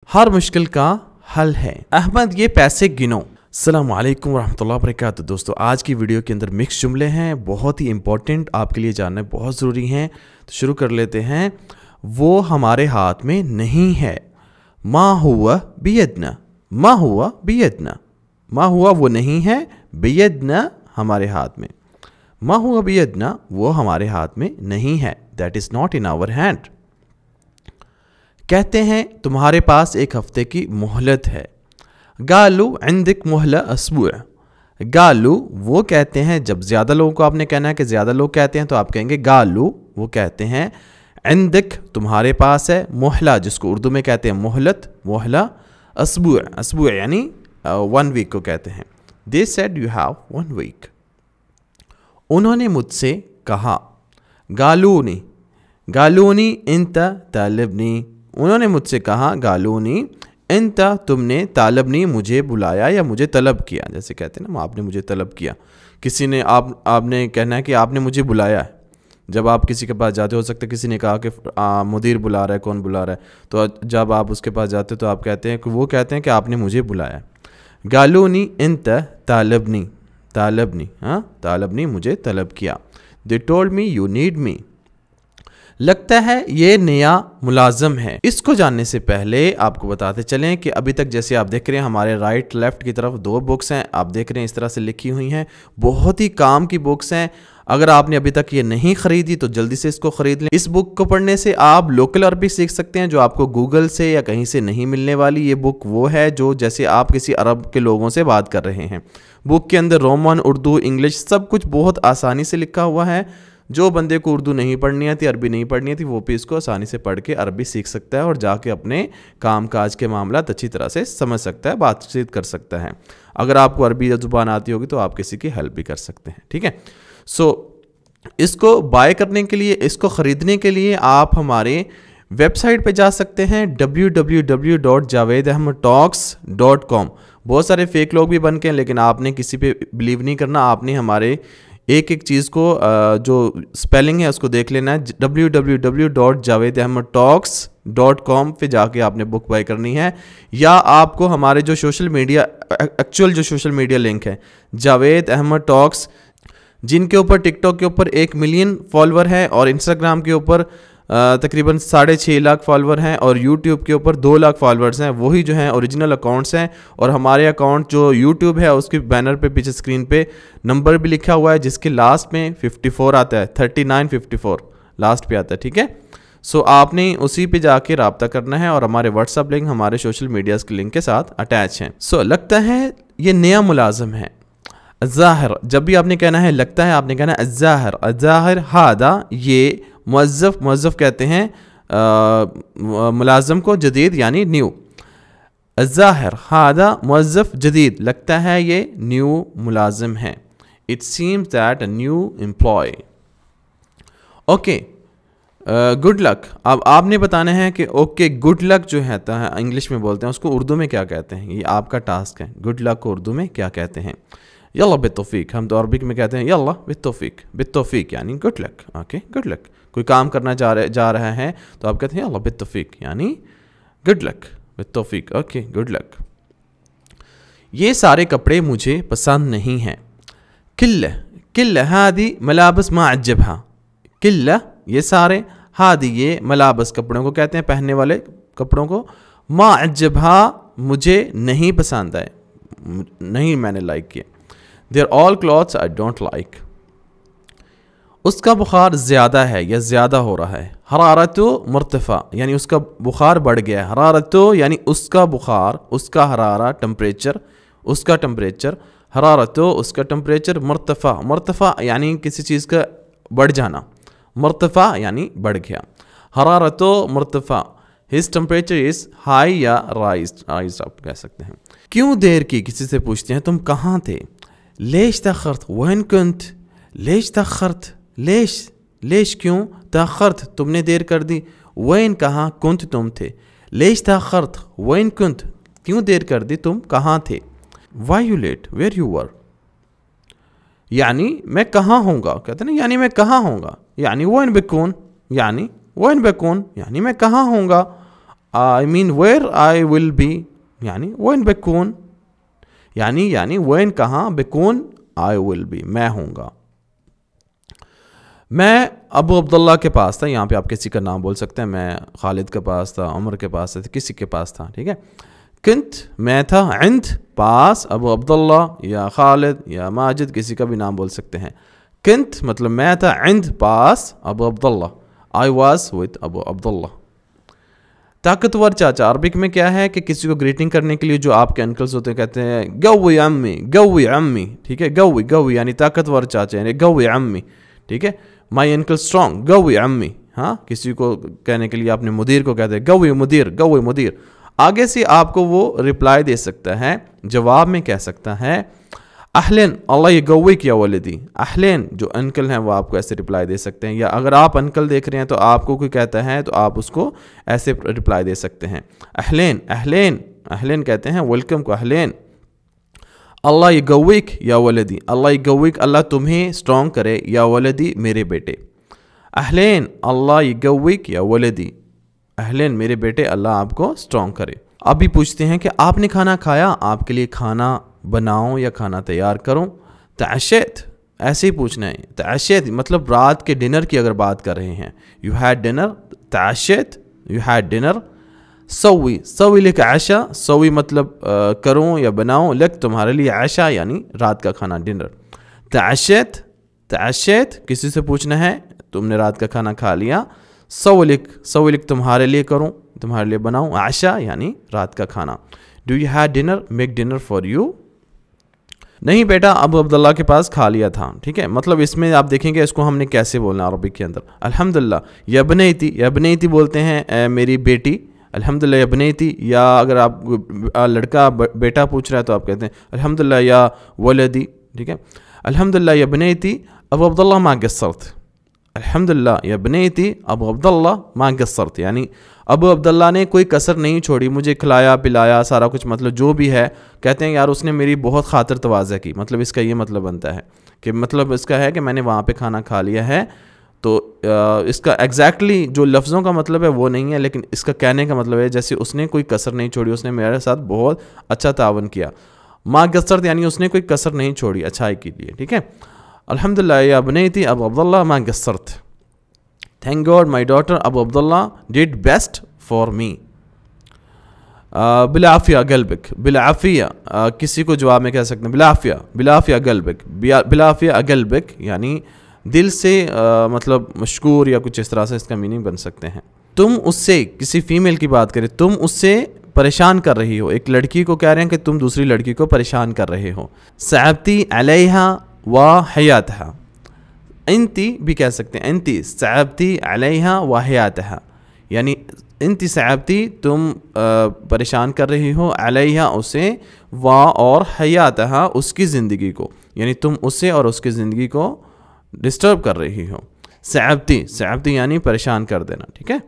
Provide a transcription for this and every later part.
हर मुश्किल का हल है। अहमद ये पैसे गिनो। अस्सलाम वालेकुम रहमतुल्लाहि व बरकातुहू। दोस्तों आज की वीडियो के अंदर मिक्स जुमले हैं, बहुत ही इंपॉर्टेंट, आपके लिए जानना बहुत ज़रूरी हैं। तो शुरू कर लेते हैं। वो हमारे हाथ में नहीं है। मा हुआ बियदना, मा हुआ बियदना, मा हुआ वो नहीं है, बियदना हमारे हाथ में, मा हुआ बियदना वो हमारे हाथ में नहीं है, that is not in our hand. कहते हैं तुम्हारे पास एक हफ्ते की मोहलत है। गालू इंदिक मोहला अस्बुअ। गालू वो कहते हैं, जब ज़्यादा लोगों को आपने कहना है कि ज़्यादा लोग कहते हैं तो आप कहेंगे गालू, वो कहते हैं इंदिक तुम्हारे पास है, मोहला जिसको उर्दू में कहते हैं मोहलत, मोहला, अस्बुअ, अस्बुअ यानी 1 वीक को कहते हैं। They said you have 1 week. उन्होंने मुझसे कहा। गालूनी, गालूनी इंता तालिबनी, उन्होंने मुझसे कहा। गालूनी इंता तुमने, तालबनी मुझे बुलाया या मुझे तलब किया। जैसे कहते हैं ना आपने मुझे तलब किया, किसी ने आपने कहना है कि आपने मुझे बुलाया है। जब आप किसी के पास जाते हो सकते किसी ने कहा कि मुदीर बुला रहा है, कौन बुला रहा है, तो जब आप उसके पास जाते हो तो आप कहते हैं कि वो कहते हैं कि आपने मुझे बुलाया। गालूनी इंता तालबनी, तालबनी, हाँ तालबनी मुझे तलब किया। They told me you need me. लगता है ये नया मुलाजम है। इसको जानने से पहले आपको बताते चलें कि अभी तक जैसे आप देख रहे हैं हमारे राइट लेफ्ट की तरफ 2 बुक्स हैं, आप देख रहे हैं इस तरह से लिखी हुई हैं, बहुत ही काम की बुक्स हैं। अगर आपने अभी तक ये नहीं खरीदी तो जल्दी से इसको खरीद लें। इस बुक को पढ़ने से आप लोकल अरबी सीख सकते हैं जो आपको गूगल से या कहीं से नहीं मिलने वाली। ये बुक वो है जो जैसे आप किसी अरब के लोगों से बात कर रहे हैं। बुक के अंदर रोमन, उर्दू, इंग्लिश सब कुछ बहुत आसानी से लिखा हुआ है। जो बंदे को उर्दू नहीं पढ़नी आती, अरबी नहीं पढ़नी आती, वो भी इसको आसानी से पढ़ के अरबी सीख सकता है और जाके अपने काम काज के मामला अच्छी तरह से समझ सकता है, बातचीत कर सकता है। अगर आपको अरबी ज़ुबान आती होगी तो आप किसी की हेल्प भी कर सकते हैं, ठीक है। सो इसको बाय करने के लिए, इसको ख़रीदने के लिए आप हमारे वेबसाइट पे जा सकते हैं www.javedahmadtalks.com। बहुत सारे फेक लोग भी बन के हैं, लेकिन आपने किसी पे बिलीव नहीं करना। आपने हमारे एक एक चीज़ को जो स्पेलिंग है उसको देख लेना है। www.javedahmadtalks.com पे जाके आपने बुक बाय करनी है, या आपको हमारे जो सोशल मीडिया, एक्चुअल जो सोशल मीडिया लिंक है जावेद अहमद टॉक्स, जिनके ऊपर टिकटॉक के ऊपर 1 मिलियन फॉलोवर है और इंस्टाग्राम के ऊपर तकरीबन 6.5 लाख फॉलोवर हैं और यूट्यूब के ऊपर 2 लाख फॉलोअर्स हैं, वही जो हैं ओरिजिनल अकाउंट्स हैं। और हमारे अकाउंट जो यूट्यूब है उसके बैनर पे पीछे स्क्रीन पे नंबर भी लिखा हुआ है जिसके लास्ट में 54 आता है, 3954 लास्ट पे आता है, ठीक है। सो आपने उसी पे जाके रब्ता करना है और हमारे व्हाट्सअप लिंक हमारे सोशल मीडियाज़ के लिंक के साथ अटैच हैं। सो लगता है ये नया मुलाजम है। अज़ाहिर, जब भी आपने कहना है लगता है आपने कहना है अज़ाहिर, अज़ाहिर हादा, ये मुअज़्ज़फ़, मुअज़्ज़फ़ कहते हैं मुलाज़म को, जदीद यानी न्यू। अज़ाहिर हादा मुअज़्ज़फ़ जदीद, लगता है ये न्यू मुलाज़म है। It seems that a new employ. Okay, good luck. अब आपने बताना है कि ओके गुड लक जो है इंग्लिश में बोलते हैं उसको उर्दू में क्या कहते हैं। ये आपका टास्क है, गुड लक को उर्दू में क्या कहते हैं। यल्ला बित्तौफीक, हम तो अरबिक में कहते हैं यल्ला बित्तौफीक, बित्तौफीक यानी good luck. Okay good luck, कोई काम करना जा रहा है तो आप कहते हैं यल्ला बित्तौफीक यानी गुड लक, बित्तौफीक। Okay good luck. ये सारे कपड़े मुझे पसंद नहीं हैं। किल्ला, किल्ला हादी मलाबस मा अज्जबहा। किल्ला ये सारे, हादी ये मलाबस कपड़ों को कहते हैं, पहनने वाले कपड़ों को। मा अज्जबहा मुझे नहीं पसंद आए, नहीं मैंने लाइक किया। They're all clothes I don't like. उसका बुखार ज़्यादा है या ज़्यादा हो रहा है। हरारतो मुर्तफ़ा यानी उसका बुखार बढ़ गया है। हरारतो यानी उसका बुखार, उसका हरारा टेम्परेचर, उसका टेम्परेचर। हरारतो उसका टेम्परेचर। मुर्तफ़ा, मुर्तफ़ा यानी किसी चीज़ का बढ़ जाना, मुर्तफ़ा यानी बढ़ गया। हरारतो मुर्तफ़ा, हिज टेम्परेचर इज़ हाई या राइज, राइज आप कह सकते हैं। क्यों देर की, किसी से पूछते हैं तुम कहाँ थे। लेश तखरत वहन कुंत, लेश तखरत, लेश, लेश क्यों, तखरत तुमने देर कर दी, वहन कहाँ, कुंत तुम थे। लेश तखरत वहन कुंत, क्यों देर कर दी, तुम कहाँ थे। Why you late, where you were, यानी मैं कहाँ होऊंगा, कहते ना यानी मैं कहाँ होऊंगा, यानी वहन बिकून, यानी वहन बिकून यानी मैं कहाँ होऊंगा। I mean where I will be, यानी वين بكون, यानी वين कहाँ, بكون I will be, मैं हूँगा. मैं अबू अब्दुल्ला के पास था, यहाँ पे आप किसी का नाम बोल सकते हैं. मैं खालिद के पास था, उमर के पास था, किसी के पास था. ठीक है. कुंत मैं था, इंद पास, अबू अब्दुल्ला या खालिद या माजिद किसी का भी नाम बोल सकते हैं. कुंत मतलब मैं था, इंद पास Abu Abdullah, I was with Abu Abdullah. ताकतवर चाचा अरबिक में क्या है कि किसी को ग्रीटिंग करने के लिए जो आपके अंकल्स होते हैं कहते हैं गवी अम्मी, गवी अम्मी. ठीक है. गवी गवी यानी ताकतवर चाचा, यानी गवी अम्मी. ठीक है. माई अंकल स्ट्रॉन्ग, गवी अम्मी. हाँ, किसी को कहने के लिए आपने मुदीर को कहते हैं गवी मुदीर, गवी मुदीर. आगे से आपको वो रिप्लाई दे सकता है, जवाब में कह सकता है अहलन अल्लाह ये गवीक या वलदी. अहलन जो अंकल हैं वो आपको ऐसे रिप्लाई दे सकते हैं, या अगर आप अंकल देख रहे हैं तो आपको कोई कहता है तो आप उसको ऐसे रिप्लाई दे सकते हैं. अहलन अहलन अहलन कहते हैं वेलकम को, अहलन. अल्लाह ये गवीक या वलदी, अल्लाह ये गवीक अल्लाह तुम्हें स्ट्रॉन्ग करे, या वलदी मेरे बेटे. अहलन अल्लाह ये गवीक या वलदी, अहलन मेरे बेटे अल्लाह आपको स्ट्रॉन्ग करे. अभी पूछते हैं कि आपने खाना खाया, आपके लिए खाना बनाऊं या खाना तैयार करूं. तअशैत ऐसे ही पूछना है. तअशैत मतलब रात के डिनर की अगर बात कर रहे हैं, यू हैड डिनर. तअशैत यू हैड डिनर. सवी सवी लिख आशा, सवी मतलब करूं या बनाऊं, लक तुम्हारे लिए आशा यानी रात का खाना, डिनर. तअशैत तअशैत किसी से पूछना है, तुमने रात का खाना खा लिया. सवी लिख तुम्हारे लिए करूं, तुम्हारे लिए बनाऊं. आशा यानी रात का खाना. Do you have dinner, make dinner for you. नहीं बेटा अबू अब्दुल्ला के पास खा लिया था. ठीक है. मतलब इसमें आप देखेंगे इसको हमने कैसे बोलना अरबी के अंदर. अल्हम्दुलिल्लाह यबनैती, यबनैती बोलते हैं मेरी बेटी. अल्हम्दुलिल्लाह यबनैती. या अगर आप लड़का बेटा पूछ रहा है तो आप कहते हैं अल्हम्दुलिल्लाह या वलदी. ठीक है. अल्हम्दुलिल्लाह यबनैती अबू अब्दुल्ला मा क़स्सरत. अल्हम्दुलिल्लाह यबनैती अबू अब्दुल्ला मा क़स्सरत, यानी अबू अब्दुल्ला ने कोई कसर नहीं छोड़ी, मुझे खिलाया पिलाया सारा कुछ, मतलब जो भी है. कहते हैं यार उसने मेरी बहुत खातिर तवाज़ा की. मतलब इसका ये मतलब बनता है कि मतलब इसका है कि मैंने वहाँ पे खाना खा लिया है. तो इसका एग्जैक्टली जो लफ्ज़ों का मतलब है वो नहीं है, लेकिन इसका कहने का मतलब है जैसे उसने कोई कसर नहीं छोड़ी, उसने मेरे साथ बहुत अच्छा तावन किया. मा क़स्सरत यानी उसने कोई कसर नहीं छोड़ी अच्छाई के लिए. ठीक है. अल्हम्दुलिल्लाह या बनीती अबू अब्दुल्ला मा क़स्सरत. Thank God my daughter Abu Abdullah did best for me. बिलाफिया गल्बिक, बिलाफिया किसी को जवाब में कह सकते हैं बिलाफिया, बिलाफिया गल्बिक, बिलाफिया गल्बिक यानी दिल से मतलब मशकूर या कुछ इस तरह से इसका मीनिंग बन सकते हैं. तुम उससे, किसी फीमेल की बात करें, तुम उससे परेशान कर रही हो. एक लड़की को कह रहे हैं कि तुम दूसरी लड़की को परेशान कर रहे हो. सअबती अलैहा व हयातहा. इंती भी कह सकते हैं, इंती सअबती अलैहा व हयातहा, यानी इंती सअबती तुम परेशान कर रही हो, अलैहा उसे, व और हयातहा उसकी ज़िंदगी को, यानी तुम उसे और उसकी ज़िंदगी को डिस्टर्ब कर रही हो. सअबती सअबती यानी परेशान कर देना. ठीक है.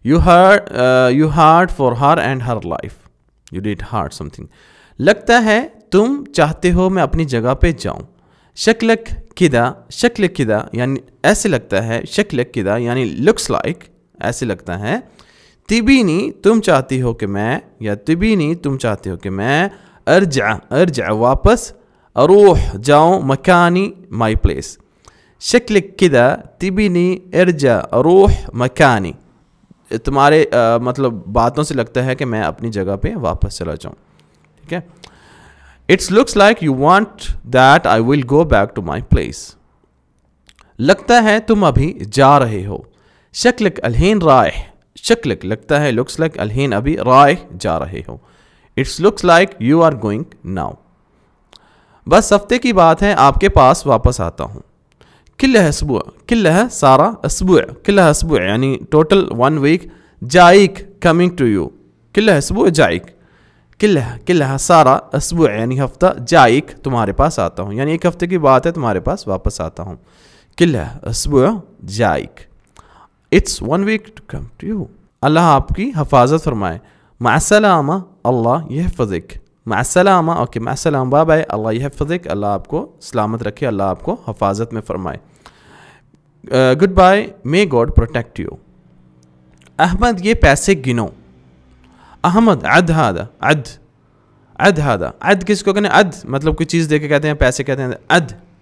You hard for her and her life, you did hard something. लगता है तुम चाहते हो मैं अपनी जगह पे जाऊं. शक्लक किदा यानी ऐसे लगता है. शक्लक किदा यानी लुक्स लाइक, ऐसे लगता है. तिबीनी तुम चाहती हो कि मैं, या तिबीनी तुम चाहते हो कि मैं, अर्जा वापस, अरूह जाऊं, मकानी माई प्लेस. शक्लक किदा तिबीनी अर्जा अरूह मकानी, तुम्हारे मतलब बातों से लगता है कि मैं अपनी जगह पे वापस चला जाऊं. ठीक है. It's looks like you want that I will go back to my place. लगता है तुम अभी जा रहे हो. शक्लक अलहीन राह, शक्लक लगता है, लुक्स लाइक अलहीन अभी, राह जा रहे हो. It's looks like you are going now. बस हफ्ते की बात है, आपके पास वापस आता हूँ. किल्लह अस्बुअ, किल्लह सारा, अस्बुअ किल्लह अस्बुअ यानी टोटल 1 वीक. जाइक कमिंग टू यू, किल्लह अस्बुअ जाइक. किल्लह सारा, अस्बुअ यानी हफ्ता, जाइक तुम्हारे पास आता हूँ, यानी एक हफ्ते की बात है, तुम्हारे पास वापस आता हूँ. किल्लह अस्बुअ जाइक. It's 1 week to come to you. अल्लाह आपकी हिफाजत फरमाए. माअस्सलामा, अल्लाह यहफ़ज़िक. माअस्सलामा, ओके माअस्सलाम, बाय बाय, अल्लाह यहफ़ज़िक, अल्लाह आपको सलामत रखे, अल्लाह आपको हिफाजत में फरमाए. Goodbye, may God protect you. Ahmad ये पैसे गिनो। अहमद अद हादा, अद हादा, अद किसको कहते हैं? अद मतलब कोई चीज़ दे के कहते हैं, पैसे कहते हैं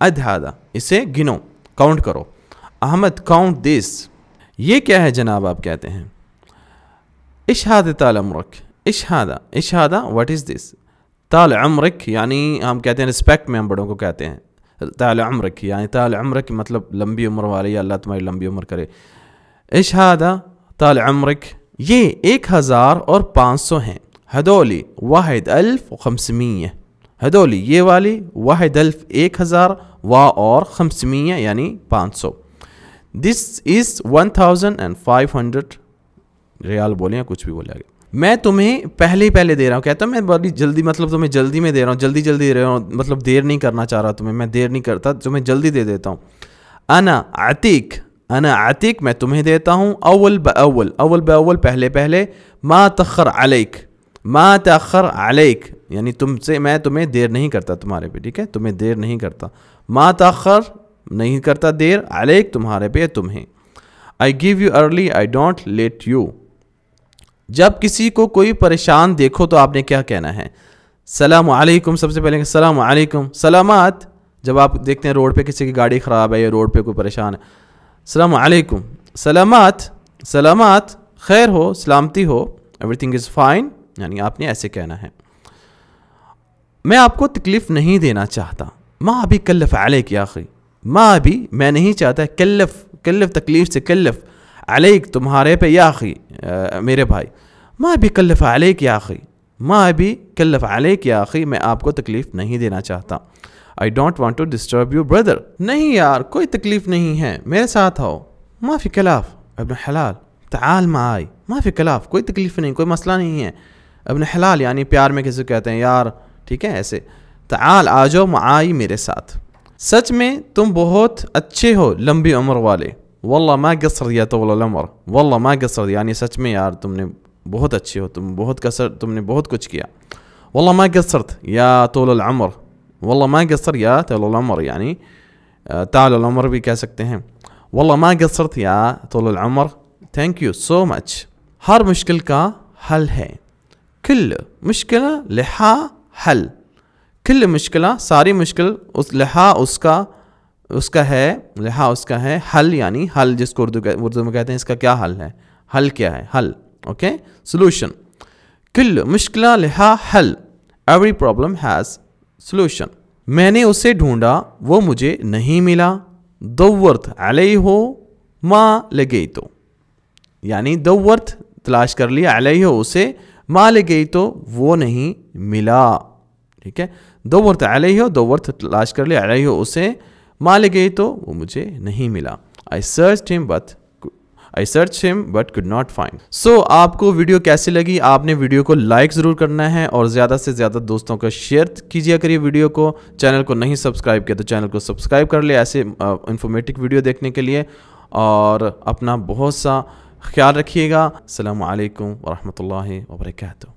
अद हादा, इसे गिनो, काउंट करो। Ahmad count this. ये क्या है जनाब? आप कहते हैं इशहाद ताल उम्रक, इशहादा व्हाट इज़ दिस? ताल उम्रक यानी हम कहते हैं रिस्पेक्ट में हम बड़ों को कहते हैं ताल उम्रक, यानी ताल उम्रक मतलब लंबी उम्र वाले, या अल्लाह तुम्हारी लंबी उम्र करे। इशहादा ताल उम्रक, ये 1500 हैं। हदोली वाहिद अल्फ 500, हदोली ये वाली वाहिद अल्फ 1000 वा और 500 यानी 500। दिस इज़ 1500 रियाल बोले या कुछ भी बोले आगे। मैं तुम्हें पहले दे रहा हूँ, कहता हूँ मैं बड़ी जल्दी, मतलब तुम्हें जल्दी में दे रहा हूँ, जल्दी दे रहा हूँ, मतलब देर नहीं करना चाह रहा तुम्हें, मैं देर नहीं करता, तुम्हें जल्दी दे देता हूँ। अना आतिक मैं तुम्हें देता हूँ। अव्वल बअव्वल पहले। मा तअख्खर अलैक यानी तुमसे मैं तुम्हें देर नहीं करता तुम्हारे पे, ठीक है, तुम्हें देर नहीं करता। मा तअख्खर नहीं करता देर, अलैक तुम्हारे पे, तुम्हें। I give you early, I don't let you. जब किसी को कोई परेशान देखो तो आपने क्या कहना है? सलाम अलैकुम, सबसे पहले सलाम अलैकुम। सलामत, जब आप देखते हैं रोड पे किसी की गाड़ी ख़राब है या रोड पे कोई परेशान है, सलाम अलैकुम। सलामत खैर हो, सलामती हो, एवरीथिंग इज़ फाइन, यानी आपने ऐसे कहना है। मैं आपको तकलीफ़ नहीं देना चाहता। माँ अभी कल्लफ़ अलैक या अख़ी, माँ अभी मैं नहीं चाहता, कल्लफ़ तकलीफ़ से कल्लफ़, अलैक तुम्हारे पे, या अख़ी मेरे भाई। माँ अभी कल्लफ़ अलैक या अख़ी, माँ अभी कल्लफ़ अलैक या अख़ी, मैं आपको तकलीफ़ नहीं देना चाहता। I don't want to disturb you brother, नहीं यार कोई तकलीफ़ नहीं है, मेरे साथ आओ। माफ़ी कलाफ अब्न हलाल, ताल माई, माफ़ी कलाफ, कोई तकलीफ़ नहीं, कोई मसला नहीं है। अब्न हलाल यानी प्यार में किसी को कहते हैं यार, ठीक है, ऐसे। ताल आ जाओ माई, मेरे साथ। सच में तुम बहुत अच्छे हो लंबी उम्र वाले। वल्लाह मा क़स्सर या तौल उम्र, वल्लाह मा क़स्सर यानी सच में यार तुमने बहुत अच्छे हो, तुमने बहुत कुछ किया। वल्लाह मा क़स्सरत या तौल उम्र, वल्लाह मा क़स्सर या तौल उम्र यानी ताल उम्र भी कह सकते हैं। वल्लाह मा क़स्सरत या तौल उम्र, थैंक यू सो मच। हर मुश्किल का हल है। कुल मुश्किल लहा हल, कुल मुश्किल सारी मुश्किल, उस लहा उसका है, लहा उसका है, हल यानी हल जिसको उर्दू में कहते हैं, इसका क्या हल है? हल क्या है? हल, ओके, सोल्यूशन। कुल मुश्किल लहा हल, एवरी प्रॉब्लम हैज़ सोल्यूशन। मैंने उसे ढूंढा, वो मुझे नहीं मिला। दौवर्त अलैहो मा लगे तो, यानी दौवर्त तलाश कर लिया, अलैहो उसे, मा लगे तो वो नहीं मिला, ठीक है। दौवर्त अलैहो, दौवर्त तलाश कर लिया, अलैहो उसे, मा लगे तो वो मुझे नहीं मिला। I search him but could not find. So आपको वीडियो कैसी लगी? आपने वीडियो को लाइक ज़रूर करना है और ज़्यादा से ज़्यादा दोस्तों को शेयर कीजिए करिए वीडियो को। चैनल को नहीं सब्सक्राइब किया तो चैनल को सब्सक्राइब कर ले ऐसे इंफॉर्मेटिव वीडियो देखने के लिए। और अपना बहुत सा ख्याल रखिएगा। अस्सलामु अलैकुम व रहमतुल्लाहि व बरकातहू।